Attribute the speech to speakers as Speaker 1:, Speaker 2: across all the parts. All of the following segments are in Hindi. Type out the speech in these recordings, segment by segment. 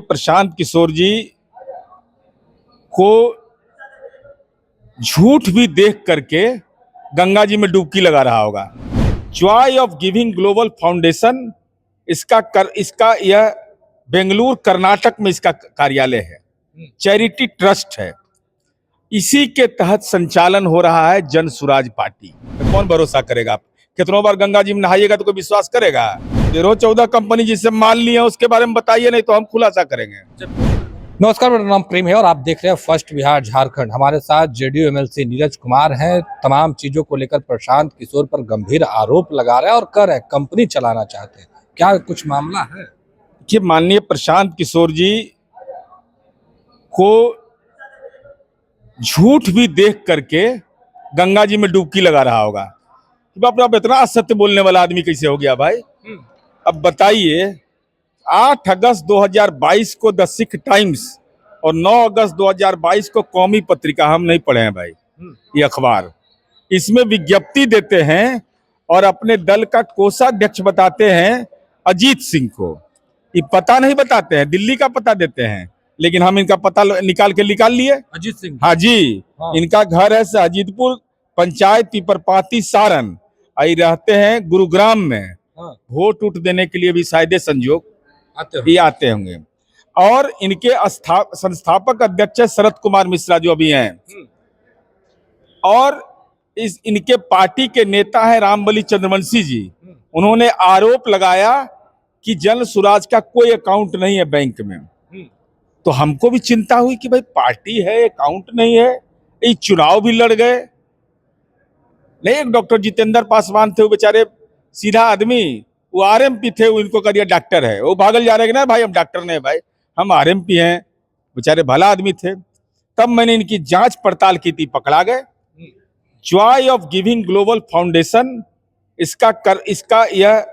Speaker 1: प्रशांत किशोर जी को झूठ भी देख करके गंगा जी में डुबकी लगा रहा होगा। Joy of giving global foundation इसका यह बेंगलुरु कर्नाटक में इसका कार्यालय है, चैरिटी ट्रस्ट है। इसी के तहत संचालन हो रहा है जन सुराज पार्टी। तो कौन भरोसा करेगा? आप कितनों बार गंगा जी में नहाइएगा तो कोई विश्वास करेगा? 13-14 कंपनी जिससे माल लिए हैं उसके बारे में बताइए, नहीं तो हम खुलासा करेंगे।
Speaker 2: नमस्कार, मेरा नाम प्रेम है और आप देख रहे हैं फर्स्ट बिहार झारखंड। हमारे साथ जेडीयू एमएलसी नीरज कुमार हैं। तमाम चीजों को लेकर प्रशांत किशोर पर गंभीर आरोप लगा रहे हैं और कह रहे हैं कंपनी चलाना चाहते हैं। क्या कुछ मामला है
Speaker 1: कि माननीय प्रशांत किशोर जी को झूठ भी देख करके गंगा जी में डुबकी लगा रहा होगा? कि बाप रे, आप इतना असत्य बोलने वाला आदमी कैसे हो गया भाई? अब बताइए, 8 अगस्त 2022 को द सिख टाइम्स और 9 अगस्त 2022 को कौमी पत्रिका, हम नहीं पढ़े हैं भाई ये अखबार, इसमें विज्ञप्ति देते हैं और अपने दल का कोषाध्यक्ष बताते हैं अजीत सिंह को। ये पता नहीं बताते हैं, दिल्ली का पता देते हैं, लेकिन हम इनका पता निकाल लिए।
Speaker 2: अजीत सिंह?
Speaker 1: हाँ जी, इनका घर है अजीतपुर पंचायत पीपरपाती सारण, आई रहते हैं गुरुग्राम में। वोट उठ देने के लिए भी शायद संजोग आते होंगे। और इनके संस्थापक अध्यक्ष शरद कुमार मिश्रा जो अभी हैं, और इनके पार्टी के नेता है रामबली चंद्रवंशी जी। उन्होंने आरोप लगाया कि जन सुराज का कोई अकाउंट नहीं है बैंक में। तो हमको भी चिंता हुई कि भाई पार्टी है, अकाउंट नहीं है, ये चुनाव भी लड़ गए। नहीं, एक डॉक्टर जितेंद्र पासवान थे, वो बेचारे सीधा आदमी, वो आरएमपी थे, वो इनको कह दिया डॉक्टर है, वो भागल जा रहे हैं कि ना भाई हम डॉक्टर नहीं भाई, हम आरएमपी हैं। बेचारे भला आदमी थे। तब मैंने इनकी जांच पड़ताल की थी, पकड़ा गए। Joy of giving global foundation इसका यह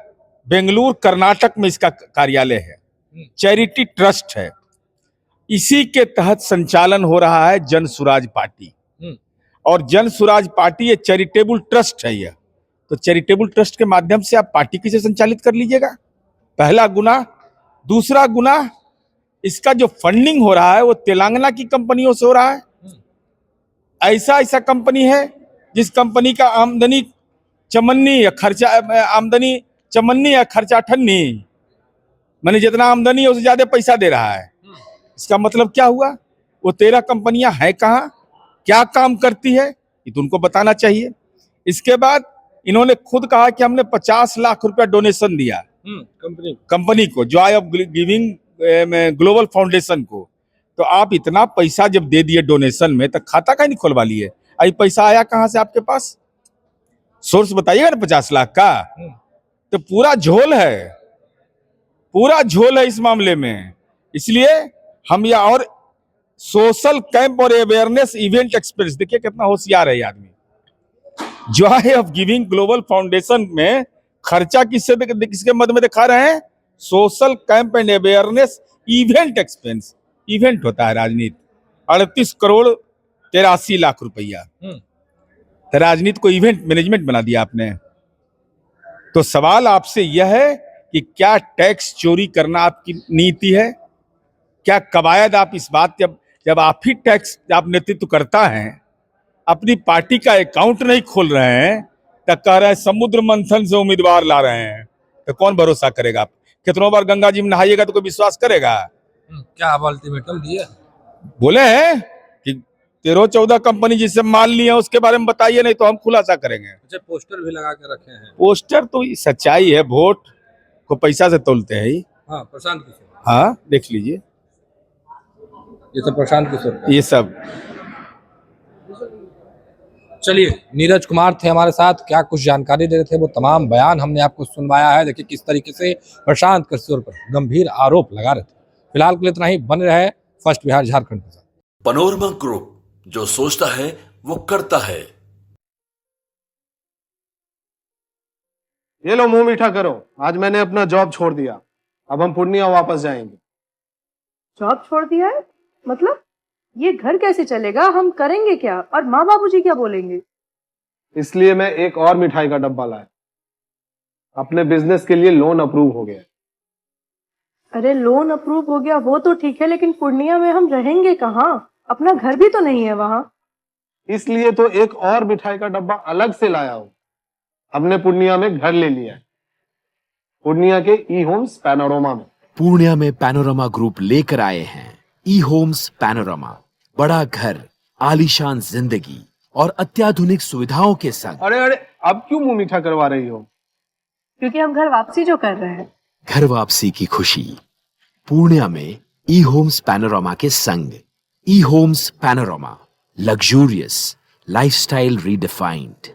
Speaker 1: बेंगलुरु कर्नाटक में इसका कार्यालय है, चैरिटी ट्रस्ट है। इसी के तहत संचालन हो रहा है जन सुराज पार्टी। और जन सुराज पार्टी ये चैरिटेबल ट्रस्ट है। यह तो चैरिटेबल ट्रस्ट के माध्यम से आप पार्टी कैसे संचालित कर लीजिएगा? पहला गुना। दूसरा गुना, इसका जो फंडिंग हो रहा है वो तेलंगाना की कंपनियों से हो रहा है। ऐसा कंपनी है जिस कंपनी का आमदनी चमन्नी या खर्चा ठन्नी, मैंने जितना आमदनी है उससे ज्यादा पैसा दे रहा है। इसका मतलब क्या हुआ? वो 13 कंपनियां हैं कहाँ, क्या काम करती है, ये तो उनको बताना चाहिए। इसके बाद इन्होंने खुद कहा कि हमने 50 लाख रुपया डोनेशन दिया कंपनी को, Joy of giving global foundation को। तो आप इतना पैसा जब दे दिए डोनेशन में, तो खाता कहीं नहीं खोलवा लिए? आई पैसा आया कहां से आपके पास? सोर्स बताइएगा ना 50 लाख का। तो पूरा झोल है इस मामले में। इसलिए हम यह और सोशल कैंप और अवेयरनेस इवेंट एक्सपेंस, देखिए कितना होशियार है ये आदमी। Joy of giving global foundation में खर्चा किसके मद में दिखा रहे हैं? Social camp and awareness event expense. Event होता है राजनीति, 38 करोड़ 83 लाख रुपया। तो राजनीति को इवेंट मैनेजमेंट बना दिया आपने। तो सवाल आपसे यह है कि क्या टैक्स चोरी करना आपकी नीति है? क्या कवायद आप इस बात, जब आप ही टैक्स आप नेतृत्व करता है, अपनी पार्टी का अकाउंट नहीं खोल रहे हैं, तो कह रहे हैं समुद्र मंथन से उम्मीदवार ला रहे हैं, तो कौन भरोसा करेगा? आप कितनों बार गंगा जी में नहाइएगा तो कोई विश्वास करेगा?
Speaker 2: क्या आप अल्टीमेटम दिए?
Speaker 1: बोले हैं कि 13-14 कंपनी जिससे माल लिए हैं उसके बारे में बताइए, नहीं तो हम खुलासा करेंगे।
Speaker 2: अच्छा, पोस्टर भी लगा के रखे हैं?
Speaker 1: पोस्टर तो सच्चाई है, वोट को पैसा से तोलते हैं ही।
Speaker 2: हाँ, प्रशांत किशोर।
Speaker 1: हाँ, देख लीजिए,
Speaker 2: ये सब प्रशांत किशोर,
Speaker 1: ये सब।
Speaker 2: चलिए, नीरज कुमार थे हमारे साथ, क्या कुछ जानकारी दे रहे थे, वो तमाम बयान हमने आपको सुनवाया है। देखिए किस तरीके से प्रशांत किशोर पर गंभीर आरोप लगा रहे थे। फिलहाल के लिए इतना ही। बने रहे फर्स्ट बिहार झारखंड के साथ।
Speaker 3: पनोरमा ग्रुप, जो सोचता है वो करता है।
Speaker 4: ये लो, मुंह मीठा करो। आज मैंने अपना जॉब छोड़ दिया, अब हम पूर्णिया वापस जाएंगे।
Speaker 5: जॉब छोड़ दिया है? मतलब ये घर कैसे चलेगा? हम करेंगे क्या? और माँ बाबूजी क्या बोलेंगे?
Speaker 4: इसलिए मैं एक और मिठाई का डब्बा लाया। अपने बिजनेस के लिए लोन अप्रूव हो गया।
Speaker 5: अरे लोन अप्रूव हो गया वो तो ठीक है, लेकिन पूर्णिया में हम रहेंगे कहाँ? अपना घर भी तो नहीं है वहाँ।
Speaker 4: इसलिए तो एक और मिठाई का डब्बा अलग से लाया हूँ। हमने पूर्णिया में घर ले लिया है, पूर्णिया के ई होम्स पैनोरमा में।
Speaker 6: पूर्णिया में पैनोरमा ग्रुप लेकर आए हैं ई होम्स पैनोरमा, बड़ा घर, आलीशान जिंदगी और अत्याधुनिक सुविधाओं के संग।
Speaker 4: अरे अरे, अब क्यों मुंह मीठा करवा रही हो?
Speaker 5: क्योंकि हम घर वापसी जो कर रहे हैं।
Speaker 6: घर वापसी की खुशी पूर्णिया में ई होम्स पैनोरमा के संग। E homes panorama, luxurious lifestyle redefined.